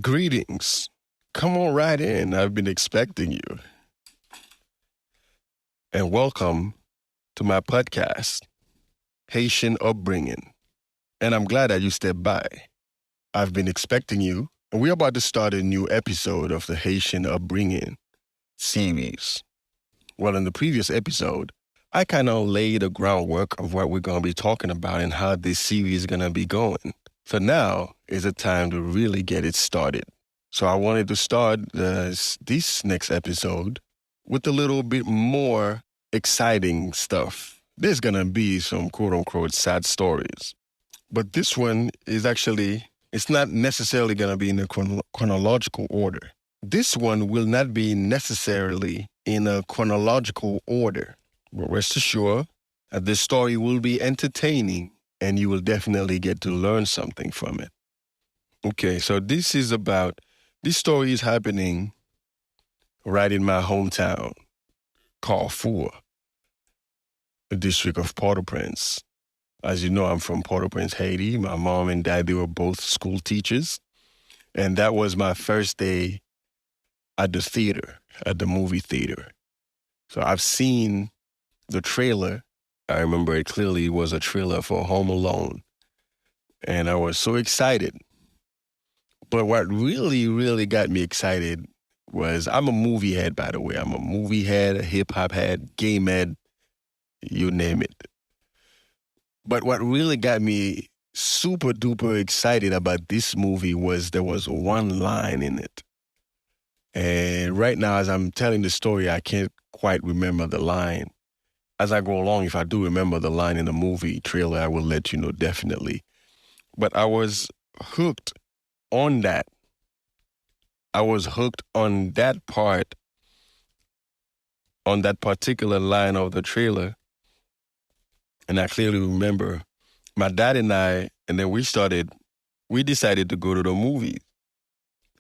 Greetings. Come on right in. I've been expecting you. And welcome to my podcast, Haitian Upbringing. And I'm glad that you stepped by. I've been expecting you, and we're about to start a new episode of the Haitian Upbringing series. Well, in the previous episode, I kind of laid the groundwork of what we're going to be talking about and how this series is going to be going. So now is the time to really get it started. So I wanted to start this next episode with a little bit more exciting stuff. There's going to be some quote-unquote sad stories. But this one is actually, it's not necessarily going to be in a chronological order. This one will not be necessarily in a chronological order. But rest assured that this story will be entertaining and you will definitely get to learn something from it. Okay, so this story is happening right in my hometown, Carrefour, the district of Port-au-Prince. As you know, I'm from Port-au-Prince, Haiti. My mom and dad, they were both school teachers. And that was my first day at the theater, at the movie theater. So I've seen the trailer. I remember it clearly was a trailer for Home Alone. And I was so excited. But what really, really got me excited was, I'm a movie head, by the way. I'm a movie head, a hip-hop head, game head, you name it. But what really got me super duper excited about this movie was there was one line in it. And right now, as I'm telling the story, I can't quite remember the line. As I go along, if I do remember the line in the movie trailer, I will let you know definitely. But I was hooked on that. I was hooked on that part, on that particular line of the trailer. And I clearly remember my dad and I, and then we decided to go to the movies.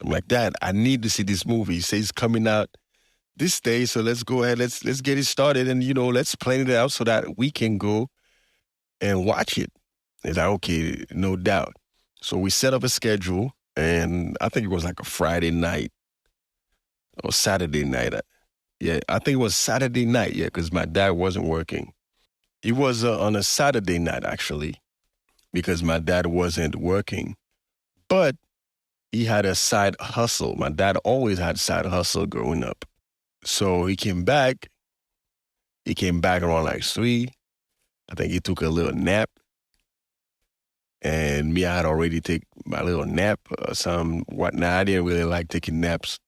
I'm like, Dad, I need to see this movie. He says it's coming out this day, so let's go ahead, let's get it started, and let's plan it out so that we can go and watch it. He's like, okay, no doubt. So we set up a schedule, and I think it was like a Friday night or Saturday night. Yeah, I think it was Saturday night, yeah, because my dad wasn't working. It was on a Saturday night, actually, because my dad wasn't working. But he had a side hustle. My dad always had side hustle growing up. So he came back around like 3. I think he took a little nap. And me, I had already taken my little nap or some whatnot. I didn't really like taking naps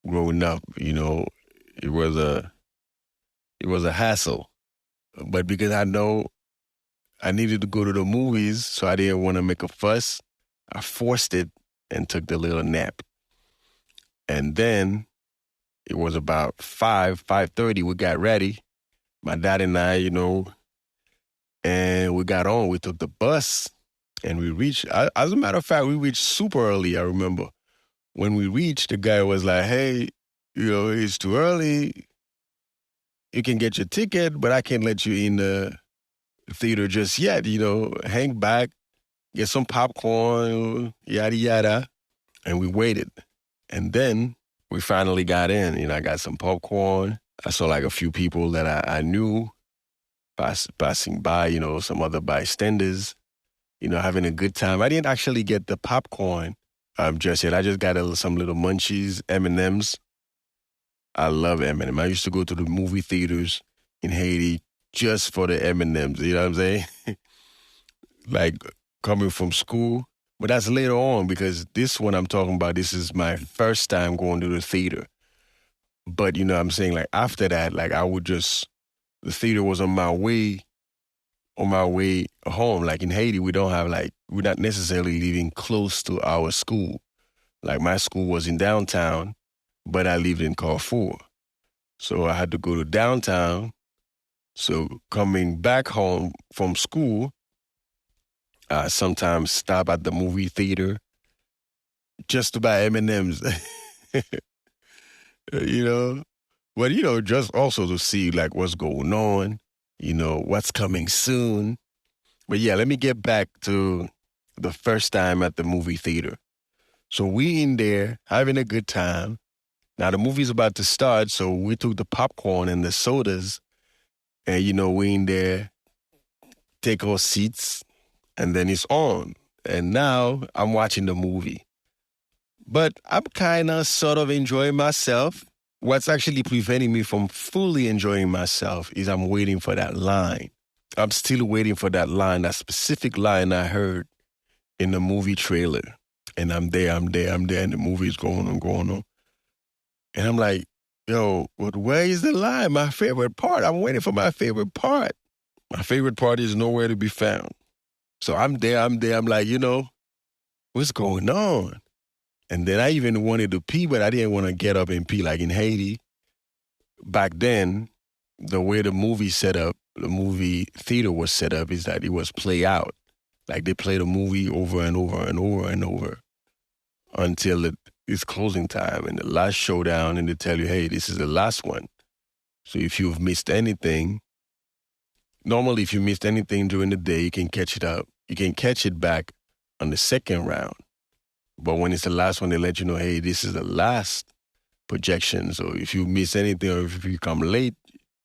growing up. It was a hassle. But because I know I needed to go to the movies, so I didn't want to make a fuss, I forced it and took the little nap. And then it was about 5:30, we got ready. My dad and I, and we got on. We took the bus and we reached, as a matter of fact, we reached super early, I remember. When we reached, the guy was like, hey, it's too early. You can get your ticket, but I can't let you in the theater just yet. Hang back, get some popcorn, yada, yada. And we waited. And then we finally got in. I got some popcorn. I saw like a few people that I knew passing by, some other bystanders, having a good time. I didn't actually get the popcorn just yet. I just got some little munchies, M&Ms. I love M&M. I used to go to the movie theaters in Haiti just for the M&Ms. You know what I'm saying? Like coming from school. But that's later on, because this one I'm talking about, this is my first time going to the theater. But I'm saying, like, after that, like, the theater was on my way home. Like in Haiti, we're not necessarily living close to our school. Like my school was in downtown, but I lived in Carrefour. So I had to go to downtown. So coming back home from school, I sometimes stop at the movie theater just to buy M&Ms, But, just also to see, like, what's going on, what's coming soon. But, yeah, let me get back to the first time at the movie theater. So we in there having a good time. Now the movie's about to start, so we took the popcorn and the sodas, and we in there, take our seats, and then it's on. And now I'm watching the movie. But I'm kind of sort of enjoying myself. What's actually preventing me from fully enjoying myself is I'm waiting for that line. I'm still waiting for that line, that specific line I heard in the movie trailer. And I'm there, and the movie is going on. And I'm like, yo, but where is the line? My favorite part. I'm waiting for my favorite part. My favorite part is nowhere to be found. So I'm there. I'm like, what's going on? And then I even wanted to pee, but I didn't want to get up and pee like in Haiti. Back then, the way the movie theater was set up is that it was play out. Like they play the movie over and over and over and over until it's closing time and the last showdown, and they tell you, hey, this is the last one. So if you've missed anything, normally if you missed anything during the day, you can catch it up. You can catch it back on the second round. But when it's the last one, they let you know, hey, this is the last projection. So if you miss anything or if you come late,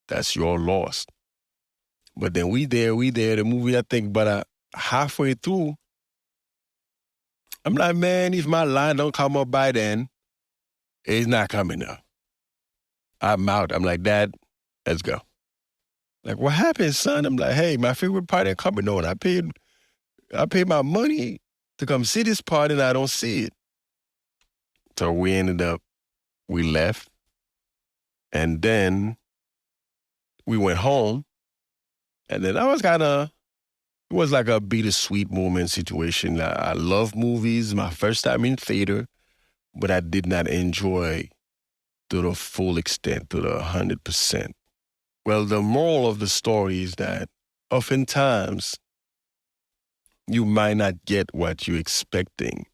that's your loss. But then we there, the movie, I think, but halfway through, I'm like, man, if my line don't come up by then, it's not coming up. I'm out. I'm like, Dad, let's go. Like, what happened, son? I'm like, hey, my favorite part ain't coming on. I paid my money to come see this part and I don't see it. So we left, and then we went home, and then it was like a bittersweet moment situation. I love movies, my first time in theater, but I did not enjoy to the full extent, to the 100%. Well, the moral of the story is that oftentimes you might not get what you're expecting,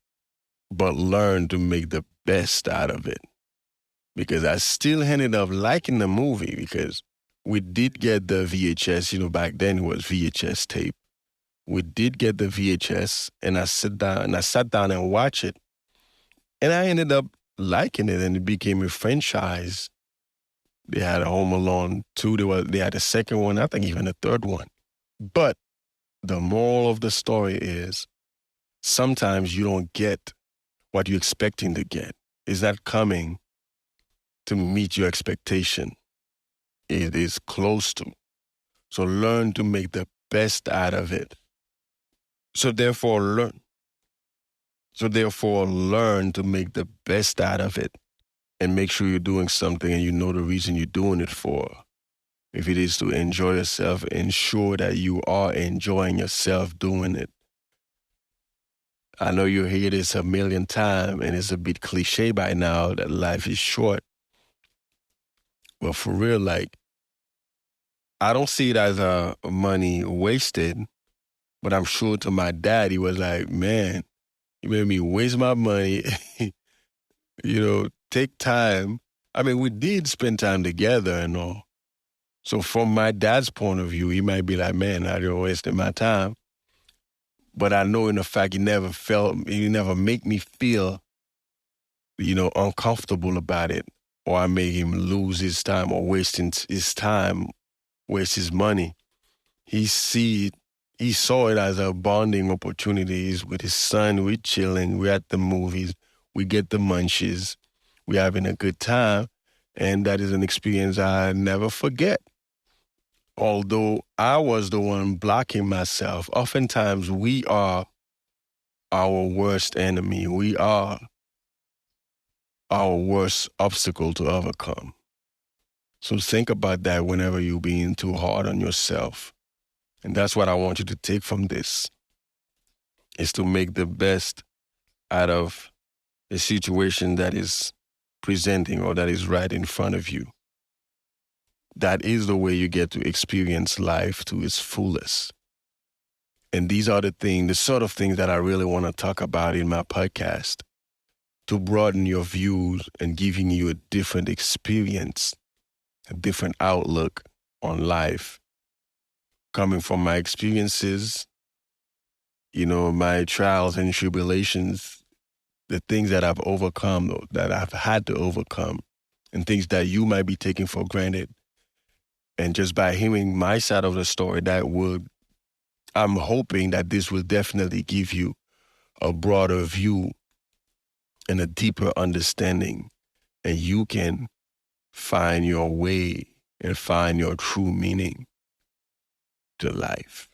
but learn to make the best out of it. Because I still ended up liking the movie because we did get the VHS, back then it was VHS tape. We did get the VHS, and I sat down and watched it. And I ended up liking it, and it became a franchise. They had a Home Alone 2. They had a second one, I think even a third one. But the moral of the story is sometimes you don't get what you're expecting to get. It's not coming to meet your expectation. It is close to. So learn to make the best out of it. So therefore, learn to make the best out of it and make sure you're doing something and you know the reason you're doing it for. If it is to enjoy yourself, ensure that you are enjoying yourself doing it. I know you hear this a million times, and it's a bit cliche by now that life is short. But for real, like, I don't see it as money wasted, but I'm sure to my dad, he was like, man, you made me waste my money. Take time. I mean, we did spend time together and all. So from my dad's point of view, he might be like, man, I just wasted my time. But I know in the fact he never make me feel, uncomfortable about it, or I make him lose his time or wasting his time, waste his money. He saw it as a bonding opportunities with his son. We're chilling, we're at the movies, we get the munchies, we're having a good time, and that is an experience I never forget. Although I was the one blocking myself, oftentimes we are our worst enemy. We are our worst obstacle to overcome. So think about that whenever you're being too hard on yourself. And that's what I want you to take from this, is to make the best out of a situation that is presenting or that is right in front of you. That is the way you get to experience life to its fullest. And these are the sort of things that I really want to talk about in my podcast, to broaden your views and giving you a different experience, a different outlook on life. Coming from my experiences, my trials and tribulations, the things that I've overcome, that I've had to overcome, and things that you might be taking for granted. And just by hearing my side of the story, I'm hoping that this will definitely give you a broader view and a deeper understanding, and you can find your way and find your true meaning to life.